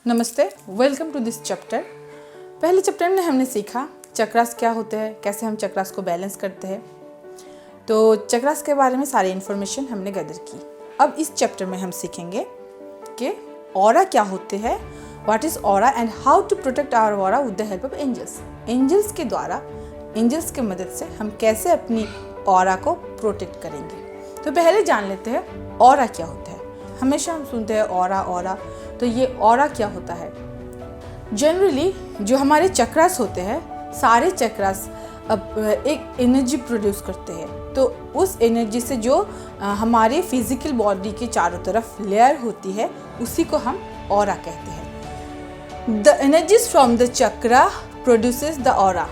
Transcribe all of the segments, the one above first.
नमस्ते, welcome to this chapter. पहले chapter में हमने सीखा चक्रास क्या होते हैं, कैसे हम चक्रास को बैलेंस करते हैं। तो चक्रास के बारे में सारी इन्फॉर्मेशन हमने गैदर की। अब इस चैप्टर में हम सीखेंगे कि ऑरा क्या होते हैं, what is aura and how to protect our aura with the help of angels. Angels के द्वारा, एंजल्स की मदद से हम कैसे अपनी ऑरा को प्रोटेक्ट करेंगे। तो पहले जान लेते हैं ऑरा क्या होता है। हमेशा हम सुनते हैं ऑरा, तो ये ऑरा क्या होता है। जनरली जो हमारे चक्रास होते हैं, सारे चक्रास अब एक एनर्जी प्रोड्यूस करते हैं। तो उस एनर्जी से जो हमारे फिजिकल बॉडी के चारों तरफ लेयर होती है, उसी को हम ऑरा कहते हैं। The energies from the chakra produces the aura.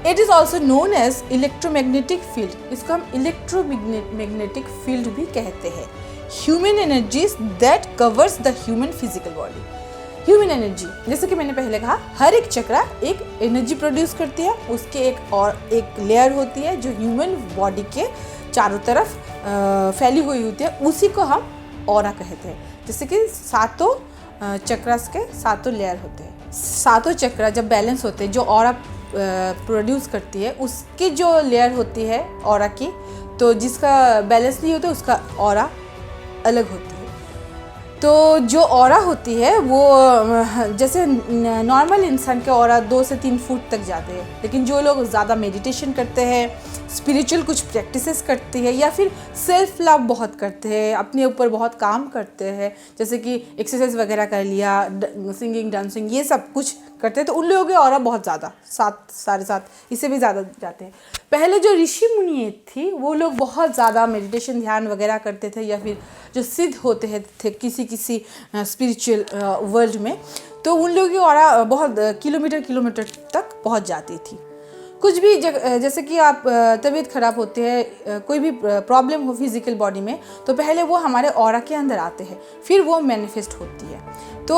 It is also known as electromagnetic field. इसको हम इलेक्ट्रोमैग्नेटिक फील्ड भी कहते हैं। Human energies that covers the human physical body. Human energy, जैसे कि मैंने पहले कहा, हर एक चक्रा एक एनर्जी प्रोड्यूस करती है। उसके एक लेयर होती है जो ह्यूमन बॉडी के चारों तरफ फैली हुई होती है, उसी को हम ऑरा कहते हैं। जैसे कि सातों चक्रास के सातों लेयर होते हैं। सातों चक्रा जब बैलेंस होते हैं, जो ऑरा प्रोड्यूस करती है, उसकी जो लेयर होती है ऑरा की, तो जिसका बैलेंस नहीं होता उसका ऑरा अलग होती है। तो जो ऑरा होती है वो जैसे नॉर्मल इंसान के ऑरा 2 से 3 फुट तक जाते हैं, लेकिन जो लोग ज़्यादा मेडिटेशन करते हैं, स्पिरिचुअल कुछ प्रैक्टिसेस करते हैं, या फिर सेल्फ लव बहुत करते हैं, अपने ऊपर बहुत काम करते हैं, जैसे कि एक्सरसाइज वगैरह कर लिया, सिंगिंग, डांसिंग, ये सब कुछ करते हैं, तो उन लोगों के ऑरा बहुत ज़्यादा 7, 7.5, इससे भी ज़्यादा जाते हैं। पहले जो ऋषि मुनि थी, वो लोग बहुत ज़्यादा मेडिटेशन, ध्यान वगैरह करते थे, या फिर जो सिद्ध होते थे किसी स्पिरिचुअल वर्ल्ड में, तो उन लोगों की ऑरा बहुत किलोमीटर तक पहुंच जाती थी। कुछ भी जैसे कि आप तबीयत ख़राब होती है, कोई भी प्रॉब्लम हो फिजिकल बॉडी में, तो पहले वो हमारे ऑरा के अंदर आते हैं, फिर वो मैनिफेस्ट होती है। तो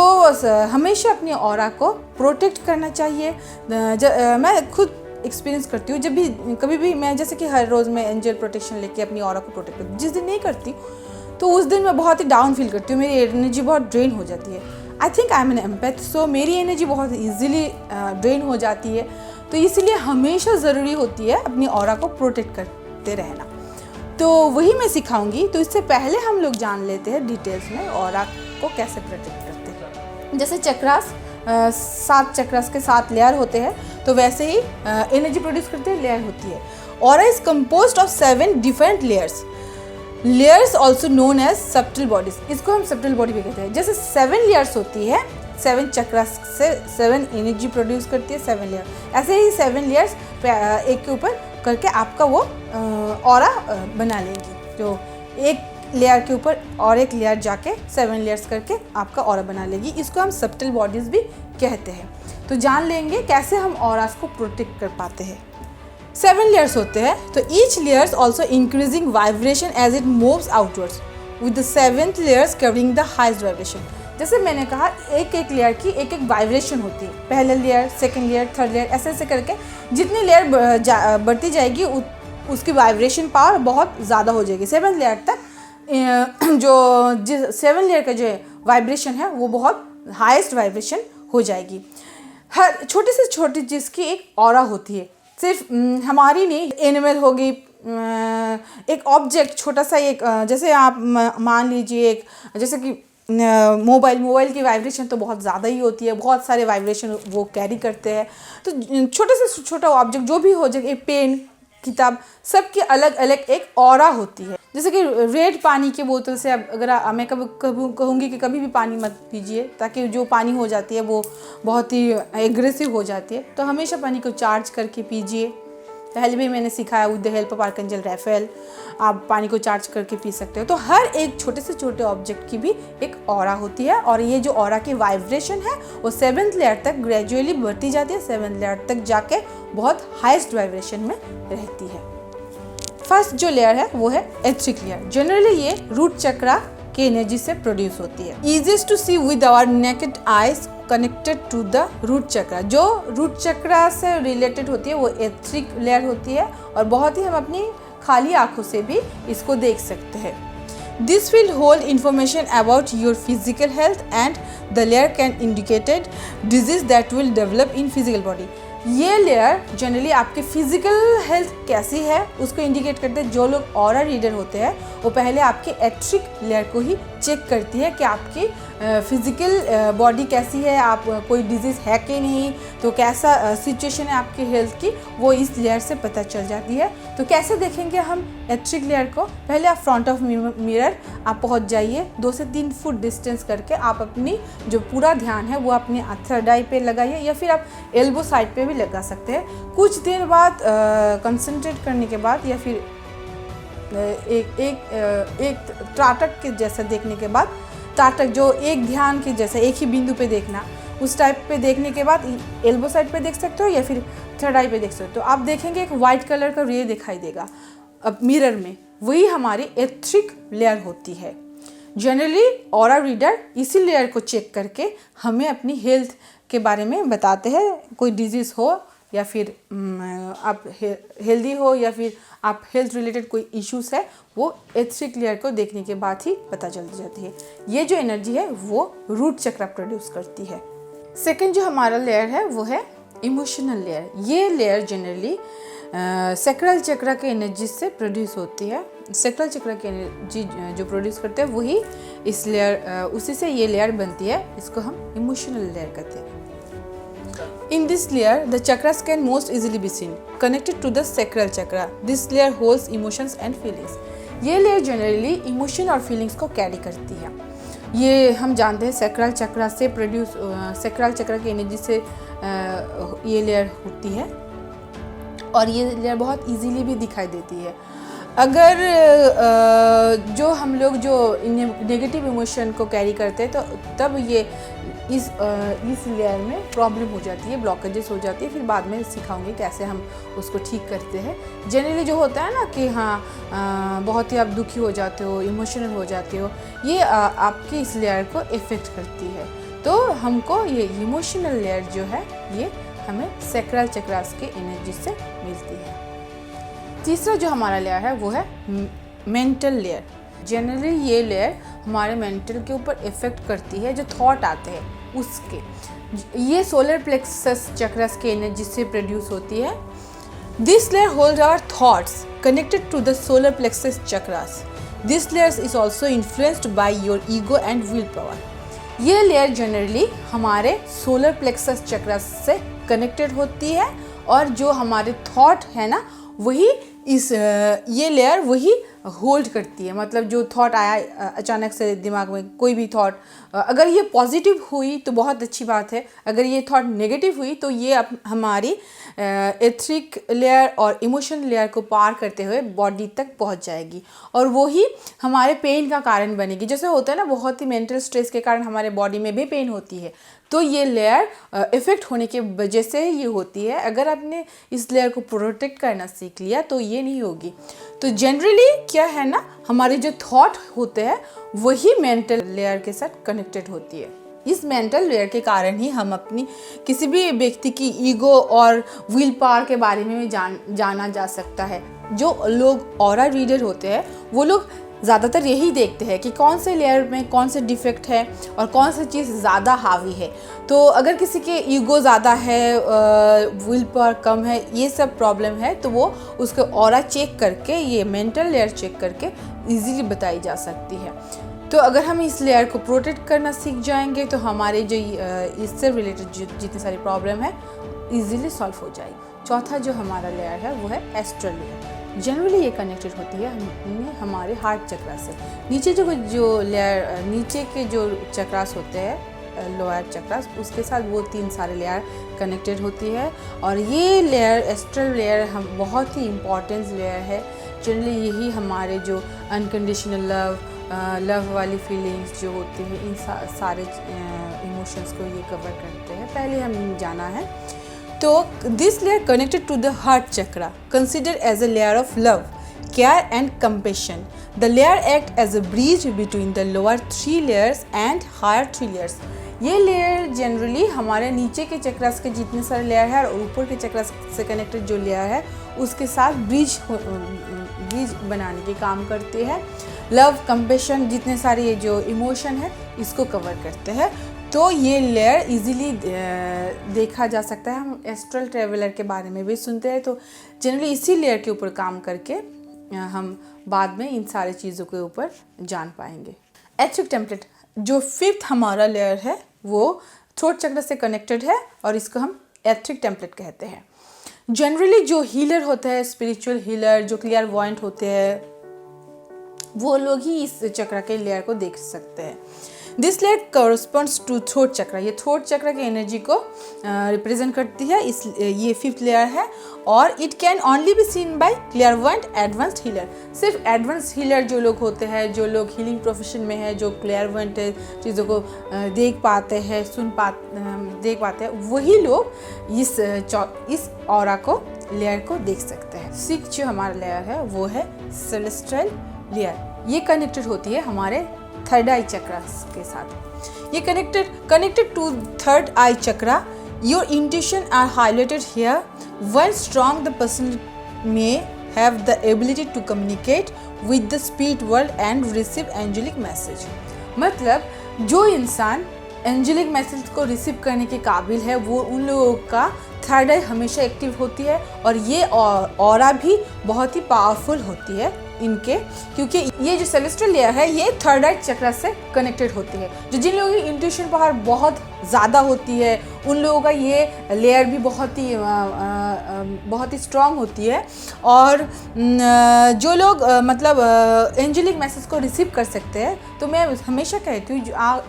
हमेशा अपनी ऑरा को प्रोटेक्ट करना चाहिए। मैं खुद एक्सपीरियंस करती हूँ, जब भी कभी भी मैं, जैसे कि हर रोज़ मैं एंजल प्रोटेक्शन लेके अपनी ऑरा को प्रोटेक्ट करती हूँ। जिस दिन नहीं करती तो उस दिन मैं बहुत ही डाउन फील करती हूँ, मेरी एनर्जी बहुत ड्रेन हो जाती है। I think I am an empath, so मेरी एनर्जी बहुत ईजिली ड्रेन हो जाती है। तो इसलिए हमेशा ज़रूरी होती है अपनी ऑरा को प्रोटेक्ट करते रहना। तो वही मैं सिखाऊंगी। तो इससे पहले हम लोग जान लेते हैं डिटेल्स में ऑरा को कैसे प्रोटेक्ट करते हैं। जैसे चक्रास, 7 चक्रास के 7 लेयर होते हैं, तो वैसे ही एनर्जी प्रोड्यूस करते हैं लेयर होती है। Aura is composed of 7 different layers also known as subtle bodies. इसको हम सबटल बॉडी भी कहते हैं। जैसे 7 लेयर्स होती है, 7 चक्रास से 7 एनर्जी प्रोड्यूस करती है, 7 लेयर। ऐसे ही 7 लेयर्स एक के ऊपर करके आपका वो ऑरा बना लेगी। जो एक लेयर के ऊपर और एक लेयर जाके 7 लेयर्स करके आपका ऑरा बना लेगी। इसको हम सबटल बॉडीज भी कहते हैं। तो जान लेंगे कैसे हम ऑरास को प्रोटेक्ट कर पाते हैं। 7 लेयर्स होते हैं, तो each layers also increasing vibration as it moves outwards with the 7th layers covering the highest vibration. जैसे मैंने कहा, एक लेयर की एक वाइब्रेशन होती है। पहले layer, second layer, third layer, ऐसे करके जितनी लेयर बढ़ती जाएगी उसकी वाइब्रेशन पावर बहुत ज़्यादा हो जाएगी। 7th लेयर तक जो 7 लेयर का जो वाइब्रेशन है वो बहुत हाईएस्ट वाइब्रेशन हो जाएगी। हर छोटी से छोटी चीज़ की एक ऑरा होती है, सिर्फ हमारी नहीं, एनिमल होगी, एक ऑब्जेक्ट छोटा सा, एक जैसे आप मान लीजिए, एक जैसे कि मोबाइल की वाइब्रेशन तो बहुत ज़्यादा ही होती है, बहुत सारे वाइब्रेशन वो कैरी करते हैं। तो छोटे से छोटा ऑब्जेक्ट जो भी हो जाए, एक पेन, किताब, सबकी अलग अलग एक ऑरा होती है। जैसे कि रेड पानी की बोतल से अगर मैं कभी कहूँगी कि कभी भी पानी मत पीजिए, ताकि जो पानी हो जाती है वो बहुत ही एग्रेसिव हो जाती है। तो हमेशा पानी को चार्ज करके पीजिए। पहले भी मैंने सिखाया, with the help of archangel Raphael आप पानी को चार्ज करके पी सकते हो। तो हर एक छोटे से छोटे ऑब्जेक्ट की भी एक ऑरा होती है, और ये जो ऑरा की वाइब्रेशन है वो 7th लेयर तक ग्रेजुअली बढ़ती जाती है, 7th लेयर तक जाके बहुत हाईएस्ट वाइब्रेशन में रहती है। फर्स्ट जो लेयर है वो है एथरिक लेयर। जनरली ये रूट चक्रा की एनर्जी से प्रोड्यूस होती है। Easiest to see with our naked eyes connected to the root chakra. जो रूट चक्रा से रिलेटेड होती है वो एथरिक लेयर होती है, और बहुत ही हम अपनी खाली आंखों से भी इसको देख सकते हैं। This will hold information about your physical health and the layer can indicate disease that will develop in physical body. ये लेयर जनरली आपके फिजिकल हेल्थ कैसी है उसको इंडिकेट करते हैं। जो लोग ऑरा रीडर होते हैं वो पहले आपके एट्रिक लेयर को ही चेक करती है कि आपकी फिजिकल बॉडी कैसी है, आप कोई डिजीज़ है कि नहीं, तो कैसा सिचुएशन है आपकी हेल्थ की, वो इस लेयर से पता चल जाती है। तो कैसे देखेंगे हम एट्रिक लेयर को? पहले आप फ्रंट ऑफ मिरर आप पहुंच जाइए, 2 से 3 फुट डिस्टेंस करके आप अपनी जो पूरा ध्यान है वो अपनी थर्ड आई पे लगाइए या फिर आप एल्बो साइड पे भी लगा सकते हैं। कुछ देर बाद कंसंट्रेट करने के बाद या फिर एक त्राटक के जैसा देखने के बाद, त्राटक जो एक ध्यान के जैसा एक ही बिंदु पे देखना, उस टाइप पे देखने के बाद एल्बो साइड पे देख सकते हो या फिर थर्ड आई पे देख सकते हो। तो आप देखेंगे एक वाइट कलर का रे दिखाई देगा अब मिरर में, वही हमारी एट्रिक लेयर होती है। जनरली ऑरा रीडर इसी लेयर को चेक करके हमें अपनी हेल्थ के बारे में बताते हैं। कोई डिजीज़ हो या फिर आप हेल्दी हो या फिर आप हेल्थ रिलेटेड कोई इश्यूज़ है, वो एट्रिक लेयर को देखने के बाद ही पता चल जाती है। ये जो एनर्जी है वो रूट चक्र प्रोड्यूस करती है। सेकंड जो हमारा लेयर है वो है इमोशनल लेयर। ये लेयर जनरली सैक्रल चक्र के एनर्जी से प्रोड्यूस होती है। सैक्रल चक्र की एनर्जी जो प्रोड्यूस करते हैं वही इस लेयर, उसी से ये लेयर बनती है। इसको हम इमोशनल लेयर कहते हैं। In this layer, the chakras can most easily be seen, connected to the sacral chakra. This layer holds emotions and feelings. ये लेयर जनरली इमोशन और फीलिंग्स को कैरी करती है। ये हम जानते हैं सैक्रल चक्र से प्रोड्यूस, सैक्रल चक्र की एनर्जी से ये लेयर होती है और ये लेयर बहुत इजीली भी दिखाई देती है। अगर जो हम लोग जो नेगेटिव इमोशन को कैरी करते हैं तो तब ये इस लेयर में प्रॉब्लम हो जाती है, ब्लॉकेजेस हो जाती है। फिर बाद में सिखाऊंगी कैसे हम उसको ठीक करते हैं। जनरली जो होता है ना कि हाँ बहुत ही आप दुखी हो जाते हो, इमोशनल हो जाते हो, ये आपकी इस लेयर को इफ़ेक्ट करती है। तो हमको ये इमोशनल लेयर जो है ये हमें सैक्रल चक्रास के एनर्जी से मिलती है। तीसरा जो हमारा लेयर है वो है मेंटल लेयर। जनरली ये लेयर हमारे मेंटल के ऊपर इफ़ेक्ट करती है। जो थॉट आते हैं उसके, ये सोलर प्लेक्सस चक्रस के एनर्जी से प्रोड्यूस होती है। This layer hold our thoughts connected to the solar plexus chakras. This layer is also influenced by your ego and will power. ये लेयर जनरली हमारे सोलर प्लेक्सस चक्रस से कनेक्टेड होती है और जो हमारे थॉट है ना वही ये लेयर वही होल्ड करती है। मतलब जो थॉट आया अचानक से दिमाग में, कोई भी थॉट, अगर ये पॉजिटिव हुई तो बहुत अच्छी बात है, अगर ये थॉट नेगेटिव हुई तो ये हमारी एथरिक लेयर और इमोशन लेयर को पार करते हुए बॉडी तक पहुंच जाएगी और वही हमारे पेन का कारण बनेगी। जैसे होता है ना, बहुत ही मेंटल स्ट्रेस के कारण हमारे बॉडी में भी पेन होती है, तो ये लेयर इफ़ेक्ट होने की वजह से ये होती है। अगर आपने इस लेयर को प्रोटेक्ट करना सीख लिया तो ये नहीं होगी। तो जनरली क्या है ना, हमारे जो थॉट होते हैं वही मेंटल लेयर के साथ कनेक्टेड होती है। इस मेंटल लेयर के कारण ही हम अपनी किसी भी व्यक्ति की ईगो और विल पावर के बारे में जाना जा सकता है। जो लोग ऑरा रीडर होते हैं वो लोग ज़्यादातर यही देखते हैं कि कौन से लेयर में कौन से डिफेक्ट है और कौन सी चीज़ ज़्यादा हावी है। तो अगर किसी के ईगो ज़्यादा है, विल पावर कम है, ये सब प्रॉब्लम है, तो वो उसके ऑरा चेक करके, ये मेंटल लेयर चेक करके इजीली बताई जा सकती है। तो अगर हम इस लेयर को प्रोटेक्ट करना सीख जाएंगे तो हमारे जो इससे रिलेटेड जितनी सारी प्रॉब्लम है इजीली सॉल्व हो जाएगी। चौथा जो हमारा लेयर है वो है एस्ट्रल लेयर। जनरली ये कनेक्टेड होती है हमारे हार्ट चक्र से। नीचे जो लेयर, नीचे के जो चक्रास होते हैं, लोअर चक्रास, उसके साथ वो 3 सारे लेयर कनेक्टेड होती है। और ये लेयर, एस्ट्रल लेयर, हम बहुत ही इम्पॉर्टेंट लेयर है। जनरली यही हमारे जो अनकंडीशनल लव वाली फीलिंग्स जो होती हैं, इन सारे इमोशंस को ये कवर करते हैं। पहले हम जाना है तो this layer connected to the heart chakra, consider as a layer of love, care and compassion. The layer act as a bridge between the lower 3 layers and higher 3 layers. ये लेयर जनरली हमारे नीचे के चक्रास के जितने सारे लेयर है और ऊपर के चक्रास से कनेक्टेड जो लेयर है उसके साथ ब्रिज बनाने के काम करते हैं। लव, कंपैशन, जितने सारे ये जो इमोशन है इसको कवर करते हैं। तो ये लेयर इजीली देखा जा सकता है। हम एस्ट्रल ट्रेवलर के बारे में भी सुनते हैं, तो जनरली इसी लेयर के ऊपर काम करके हम बाद में इन सारी चीज़ों के ऊपर जान पाएंगे। एथरिक टेम्पलेट जो 5th हमारा लेयर है वो थ्रोट चक्र से कनेक्टेड है और इसको हम एथरिक टेम्पलेट कहते हैं। जनरली जो हीलर होता है, स्पिरिचुअल हीलर, जो क्लियरवॉयंट होते हैं, वो लोग ही इस चक्र के लेयर को देख सकते हैं। This layer corresponds to throat chakra. ये थ्रोट चक्र की एनर्जी को रिप्रेजेंट करती है। ये 5th लेयर है और it can only be seen by clairvoyant advanced healer. सिर्फ एडवांस हीलर जो लोग होते हैं, जो लोग हीलिंग प्रोफेशन में है, जो क्लियरवॉयंट चीज़ों को देख पाते हैं, देख पाते हैं, वही लोग इस ऑरा को, लेयर को देख सकते हैं। 6 जो हमारा लेयर है वो है सेलेस्टियल लेयर। ये कनेक्टेड होती है हमारे थर्ड आई चक्र के साथ। ये connected to third eye chakra. Your intuition are highlighted here. When strong, the person may have the ability to communicate with the spirit world and receive angelic message. मतलब जो इंसान एंजेलिक मैसेज को receive करने के काबिल है, वो उन लोगों का थर्ड आई हमेशा एक्टिव होती है और ये ऑरा भी बहुत ही पावरफुल होती है इनके, क्योंकि ये जो सेलेस्टियल लेयर है ये थर्ड आई चक्र से कनेक्टेड होती है। जो जिन लोगों की इंट्यूशन पावर बहुत ज़्यादा होती है, उन लोगों का ये लेयर भी बहुत ही स्ट्रांग होती है। और जो लोग मतलब एंजेलिक मैसेज को रिसीव कर सकते हैं, तो मैं हमेशा कहती हूँ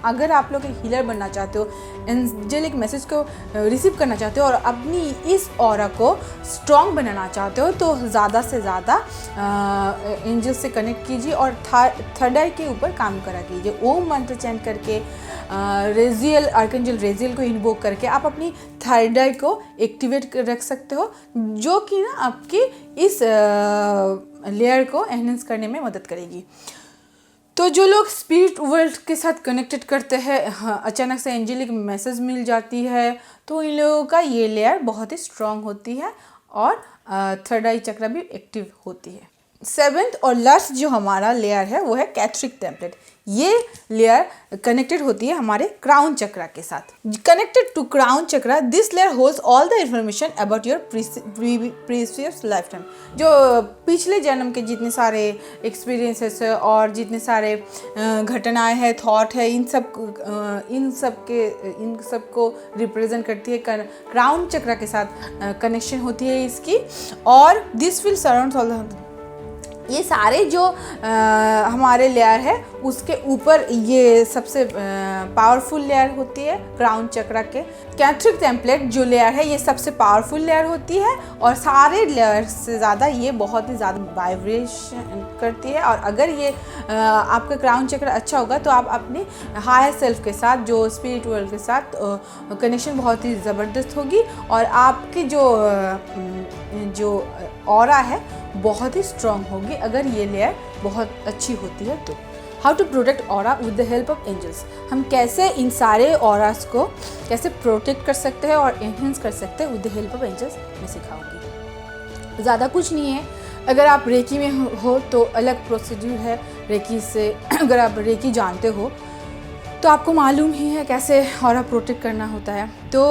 अगर आप लोग एक हीलर बनना चाहते हो, एंजेलिक मैसेज को रिसीव करना चाहते हो और अपनी इस ऑरा को स्ट्रांग बनाना चाहते हो, तो ज़्यादा से ज़्यादा एंजल से कनेक्ट कीजिए और थर्ड आई के ऊपर काम करा कीजिए। ओम मंत्र चैंट करके, रेजियल, आर्कएंजल रेजियल को इन्वोक करके आप अपनी थर्ड आई को एक्टिवेट रख सकते हो, जो कि ना आपकी इस लेयर को एनहेंस करने में मदद करेगी। तो जो लोग स्पिरिट वर्ल्ड के साथ कनेक्टेड करते हैं, अचानक से एंजेलिक मैसेज मिल जाती है, तो इन लोगों का ये लेयर बहुत ही स्ट्रांग होती है और थर्ड आई चक्र भी एक्टिव होती है। 7th और लास्ट जो हमारा लेयर है वो है कैथरिक टेम्पलेट। ये लेयर कनेक्टेड होती है हमारे क्राउन चक्र के साथ। कनेक्टेड टू क्राउन चक्र, this layer holds all the information about your previous life time. जो पिछले जन्म के जितने सारे एक्सपीरियंसेस और जितने सारे घटनाएं हैं, थॉट है, इन सब को रिप्रेजेंट करती है। क्राउन चक्र के साथ कनेक्शन होती है इसकी। और this will surround all the, ये सारे जो हमारे लेयर है उसके ऊपर ये सबसे पावरफुल लेयर होती है क्राउन चक्र के। कैथरिक टेम्पलेट जो लेयर है ये सबसे पावरफुल लेयर होती है और सारे लेयर से ज़्यादा ये बहुत ही ज़्यादा वाइब्रेशन करती है। और अगर ये आपका क्राउन चक्र अच्छा होगा तो आप अपने हायर सेल्फ के साथ, जो स्पिरिट वर्ल्ड के साथ कनेक्शन बहुत ही ज़बरदस्त होगी और आपकी जो ऑरा है बहुत ही स्ट्रॉन्ग होगी अगर ये लेयर बहुत अच्छी होती है तो। How to protect aura with the help of angels. हम कैसे इन सारे ऑरास को कैसे प्रोटेक्ट कर सकते हैं और एनहेंस कर सकते हैं with the help of angels मैं सिखाऊंगी। ज़्यादा कुछ नहीं है। अगर आप रेकी में हो तो अलग प्रोसीड्यूर है रेकी से। अगर आप रेकी जानते हो तो आपको मालूम ही है कैसे ऑरा प्रोटेक्ट करना होता है। तो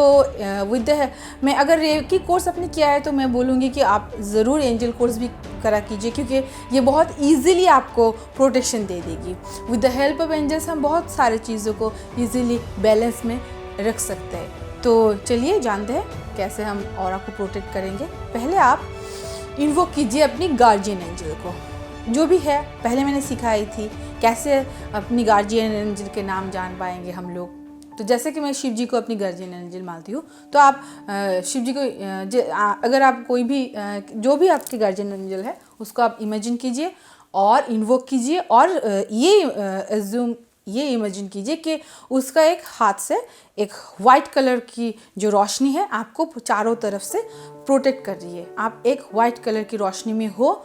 मैं अगर रेकी कोर्स आपने किया है तो मैं बोलूँगी कि आप ज़रूर एंजल कोर्स भी करा कीजिए, क्योंकि ये बहुत इजीली आपको प्रोटेक्शन दे देगी। With the help of angels हम बहुत सारी चीज़ों को इजीली बैलेंस में रख सकते हैं। तो चलिए जानते हैं कैसे हम ऑरा को प्रोटेक्ट करेंगे। पहले आप इन्वोक कीजिए अपनी गार्जियन एंजल को, जो भी है। पहले मैंने सिखाई थी कैसे अपनी गार्जियन एंजल के नाम जान पाएंगे हम लोग। तो जैसे कि मैं शिव जी को अपनी गार्जियन एंजल मानती हूँ, तो आप शिव जी को अगर आप कोई भी जो भी आपकी गार्जियन एंजल है उसको आप इमेजिन कीजिए और इन्वोक कीजिए और ये इमेजिन कीजिए कि उसका एक हाथ से एक वाइट कलर की जो रोशनी है आपको चारों तरफ से प्रोटेक्ट कर रही है। आप एक वाइट कलर की रोशनी में हो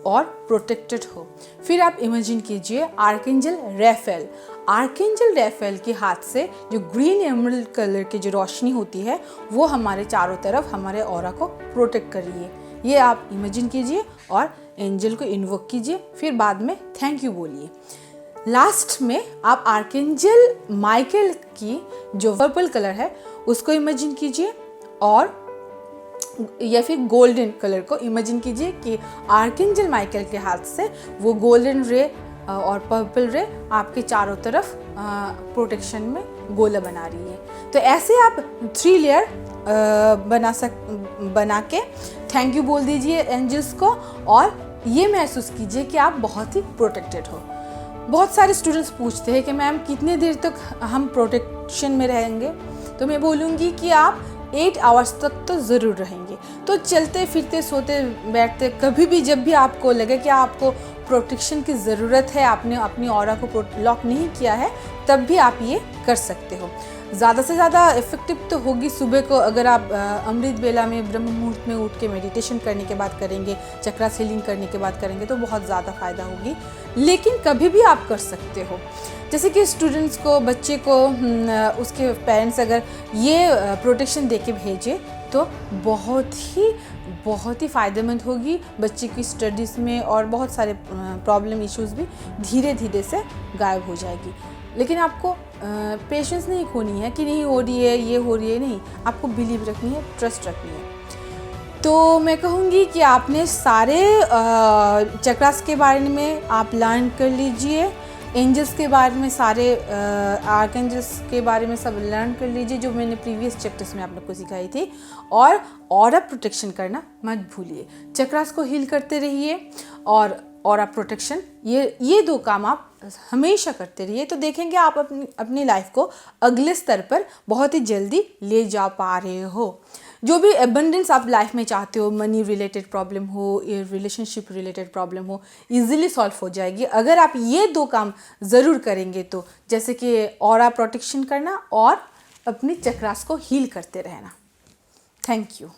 और प्रोटेक्टेड हो। फिर आप इमेजिन कीजिए आर्कएंजल रैफेल। आर्कएंजल रैफेल के हाथ से जो ग्रीन एमरल्ड कलर की जो रोशनी होती है वो हमारे चारों तरफ हमारे ऑरा को प्रोटेक्ट कर रही है। ये आप इमेजिन कीजिए और एंजल को इन्वोक कीजिए, फिर बाद में थैंक यू बोलिए। लास्ट में आप आर्कएंजल माइकल की जो पर्पल कलर है उसको इमेजिन कीजिए और या फिर गोल्डन कलर को इमेजिन कीजिए कि आर्कएंजल माइकल के हाथ से वो गोल्डन रे और पर्पल रे आपके चारों तरफ प्रोटेक्शन में गोला बना रही है। तो ऐसे आप 3 लेयर बना के थैंक यू बोल दीजिए एंजल्स को और ये महसूस कीजिए कि आप बहुत ही प्रोटेक्टेड हो। बहुत सारे स्टूडेंट्स पूछते हैं कि मैम कितने देर तक हम प्रोटेक्शन में रहेंगे, तो मैं बोलूँगी कि आप 8 आवर्स तक तो ज़रूर रहेंगे। तो चलते फिरते सोते बैठते कभी भी जब भी आपको लगे कि आपको प्रोटेक्शन की ज़रूरत है, आपने अपनी ऑरा को लॉक नहीं किया है, तब भी आप ये कर सकते हो। ज़्यादा से ज़्यादा इफ़ेक्टिव तो होगी सुबह को, अगर आप अमृत बेला में ब्रह्म मुहूर्त में उठ के मेडिटेशन करने के बाद करेंगे, चक्रास हीलिंग करने के बाद करेंगे तो बहुत ज़्यादा फ़ायदा होगी। लेकिन कभी भी आप कर सकते हो। जैसे कि स्टूडेंट्स को, बच्चे को उसके पेरेंट्स अगर ये प्रोटेक्शन दे के भेजे तो बहुत ही फ़ायदेमंद होगी बच्चे की स्टडीज़ में, और बहुत सारे प्रॉब्लम इश्यूज़ भी धीरे धीरे से गायब हो जाएगी। लेकिन आपको पेशेंस नहीं खोनी है कि नहीं हो रही है, ये हो रही है, नहीं, आपको बिलीव रखनी है, ट्रस्ट रखनी है। तो मैं कहूँगी कि आपने सारे चक्रास के बारे में आप लर्न कर लीजिए, एंजल्स के बारे में, सारे आर्कएंजल्स के बारे में सब लर्न कर लीजिए जो मैंने प्रीवियस चैप्टर्स में आप लोग को सिखाई थी, और ऑरा प्रोटेक्शन करना मत भूलिए। चक्रास को हील करते रहिए और ऑरा प्रोटेक्शन, ये 2 काम आप हमेशा करते रहिए, तो देखेंगे आप अपनी लाइफ को अगले स्तर पर बहुत ही जल्दी ले जा पा रहे हो। जो भी एबंडेंस आप लाइफ में चाहते हो, मनी रिलेटेड प्रॉब्लम हो, रिलेशनशिप रिलेटेड प्रॉब्लम हो, इजीली सॉल्व हो जाएगी अगर आप ये 2 काम ज़रूर करेंगे तो, जैसे कि ऑरा प्रोटेक्शन करना और अपनी चक्रास को हील करते रहना। Thank you.